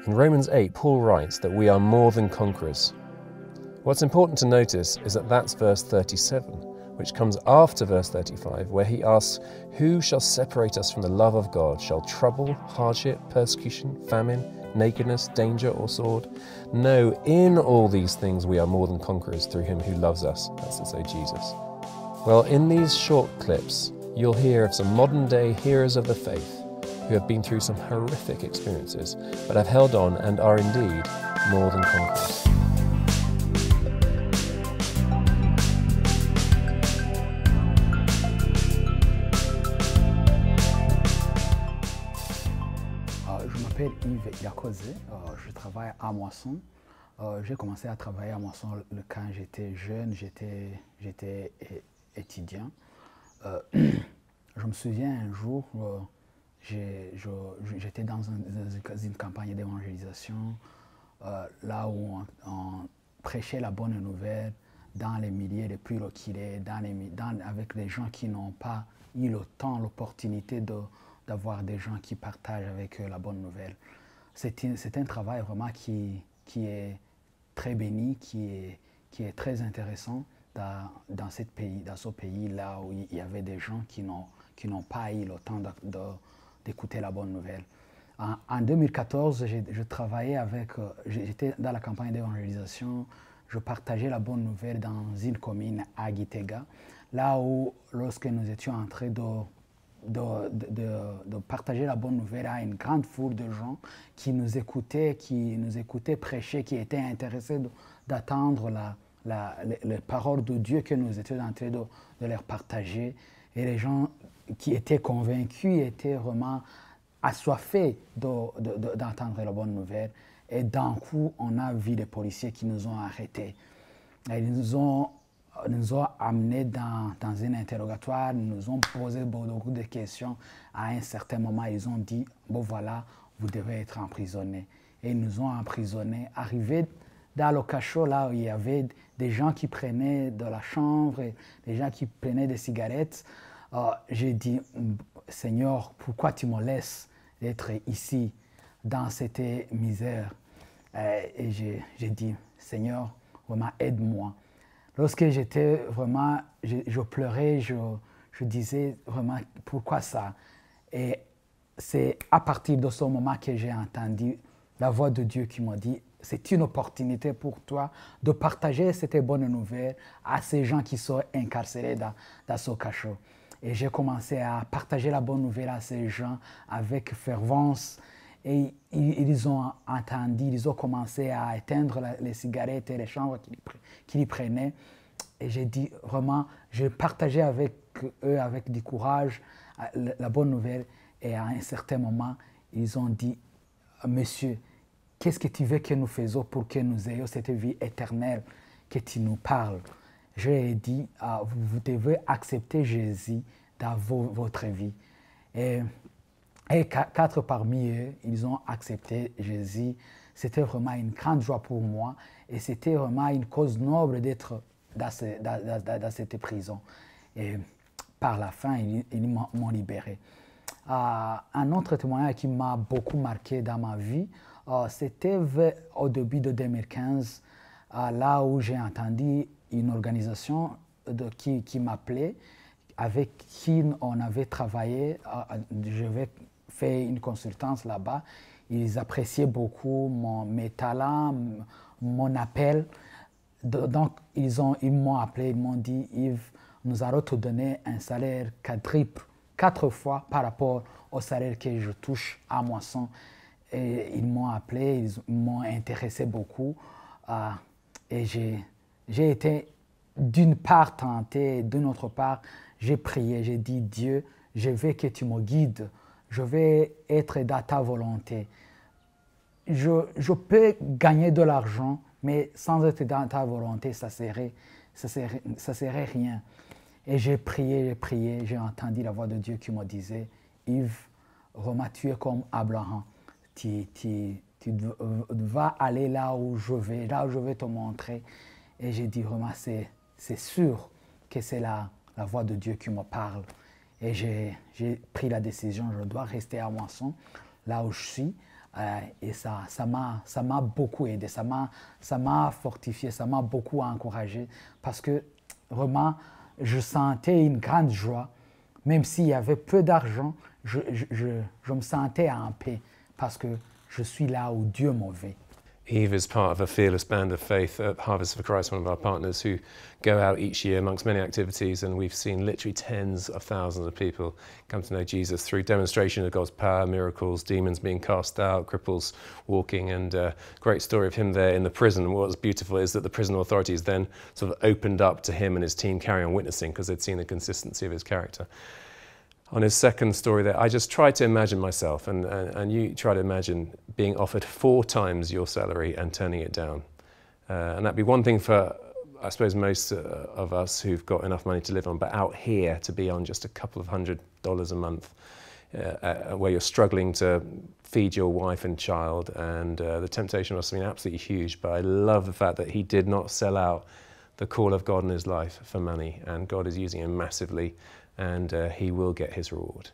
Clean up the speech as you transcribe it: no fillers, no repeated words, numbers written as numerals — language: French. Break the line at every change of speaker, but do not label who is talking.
In Romans 8, Paul writes that we are more than conquerors. What's important to notice is that that's verse 37, which comes after verse 35, where he asks, "Who shall separate us from the love of God? Shall trouble, hardship, persecution, famine, nakedness, danger, or sword? No, in all these things we are more than conquerors through him who loves us." That's to say, Jesus. Well, in these short clips, you'll hear of some modern-day heroes of the faith who have been through some horrific experiences, but have held on and are indeed more than conquerors.
Je m'appelle Yves Yakoze, je travaille à Moisson. J'ai commencé à travailler à Moisson quand j'étais jeune, j'étais étudiant. Je me souviens un jour, j'étais dans une campagne d'évangélisation, là où on prêchait la bonne nouvelle dans les milieux les plus reculés, avec des gens qui n'ont pas eu le temps, l'opportunité d'avoir des gens qui partagent avec eux la bonne nouvelle. C'est un travail vraiment qui est très béni, qui est très intéressant dans ce pays là où il y avait des gens qui n'ont pas eu le temps d'écouter la bonne nouvelle. En 2014, je travaillais j'étais dans la campagne d'évangélisation, je partageais la bonne nouvelle dans une commune à Gitega, là où lorsque nous étions en train de partager la bonne nouvelle à une grande foule de gens qui nous écoutaient prêcher, qui étaient intéressés d'attendre les paroles de Dieu que nous étions en train de leur partager. Et les gens qui étaient convaincus étaient vraiment assoiffés d'entendre la bonne nouvelle. Et d'un coup, on a vu les policiers qui nous ont arrêtés. Et ils nous ont amenés dans un interrogatoire, ils nous ont posé beaucoup de questions. À un certain moment, ils ont dit, bon voilà, vous devez être emprisonnés. Et ils nous ont emprisonnés. Arrivés dans le cachot, là où il y avait des gens qui prenaient de la chanvre, des gens qui prenaient des cigarettes, j'ai dit, Seigneur, pourquoi tu me laisses être ici, dans cette misère? Et j'ai dit, Seigneur, vraiment aide-moi. Lorsque j'étais vraiment, je pleurais, je disais vraiment, pourquoi ça? Et c'est à partir de ce moment que j'ai entendu la voix de Dieu qui m'a dit, c'est une opportunité pour toi de partager cette bonne nouvelle à ces gens qui sont incarcérés dans ce cachot. Et j'ai commencé à partager la bonne nouvelle à ces gens avec fervence. Et ils ont entendu, ils ont commencé à éteindre les cigarettes et les chanvres qu'ils prenaient. Et j'ai dit vraiment, j'ai partagé avec eux, avec du courage, la bonne nouvelle. Et à un certain moment, ils ont dit, Monsieur, qu'est-ce que tu veux que nous faisons pour que nous ayons cette vie éternelle que tu nous parles? Je lui ai dit, vous devez accepter Jésus dans votre vie. Et 4 parmi eux, ils ont accepté Jésus. C'était vraiment une grande joie pour moi et c'était vraiment une cause noble d'être dans cette prison. Et par la fin, ils m'ont libéré. Un autre témoignage qui m'a beaucoup marqué dans ma vie, c'était au début de 2015, là où j'ai entendu une organisation qui m'appelait, avec qui on avait travaillé. J'avais fait une consultance là-bas. Ils appréciaient beaucoup mes talents, mon appel. Donc, ils m'ont appelé, ils m'ont dit, Yves, nous allons te donner un salaire quadruple, 4 fois par rapport au salaire que je touche à Moisson. Et ils m'ont appelé, ils m'ont intéressé beaucoup. Et j'ai été d'une part tenté, d'une autre part, j'ai prié, j'ai dit, Dieu, je veux que tu me guides, je vais être dans ta volonté. Je peux gagner de l'argent, mais sans être dans ta volonté, ça serait rien. Et j'ai prié, j'ai entendu la voix de Dieu qui me disait, Yves, Romain, tu es comme Abraham, tu vas aller là où je vais te montrer. Et j'ai dit, Romain, c'est sûr que c'est la voix de Dieu qui me parle. Et j'ai pris la décision, je dois rester à Moisson, là où je suis. Et ça m'a beaucoup aidé, ça m'a fortifié, ça m'a beaucoup encouragé parce que vraiment, je sentais une grande joie. Même s'il y avait peu d'argent, je me sentais en paix parce que je suis là où Dieu m'envoie.
Eve is part of a fearless band of faith at Harvest for Christ, one of our partners, who go out each year amongst many activities, and we've seen literally tens of thousands of people come to know Jesus through demonstration of God's power, miracles, demons being cast out, cripples walking, and a great story of him there in the prison. What's beautiful is that the prison authorities then sort of opened up to him and his team carry on witnessing because they'd seen the consistency of his character. On his second story there, I just tried to imagine myself, and you try to imagine being offered 4 times your salary and turning it down. And that'd be one thing for, I suppose, most of us who've got enough money to live on, but out here to be on just a couple of $100 a month, where you're struggling to feed your wife and child, and the temptation must have been absolutely huge. But I love the fact that he did not sell out the call of God in his life for money, and God is using him massively, and he will get his reward.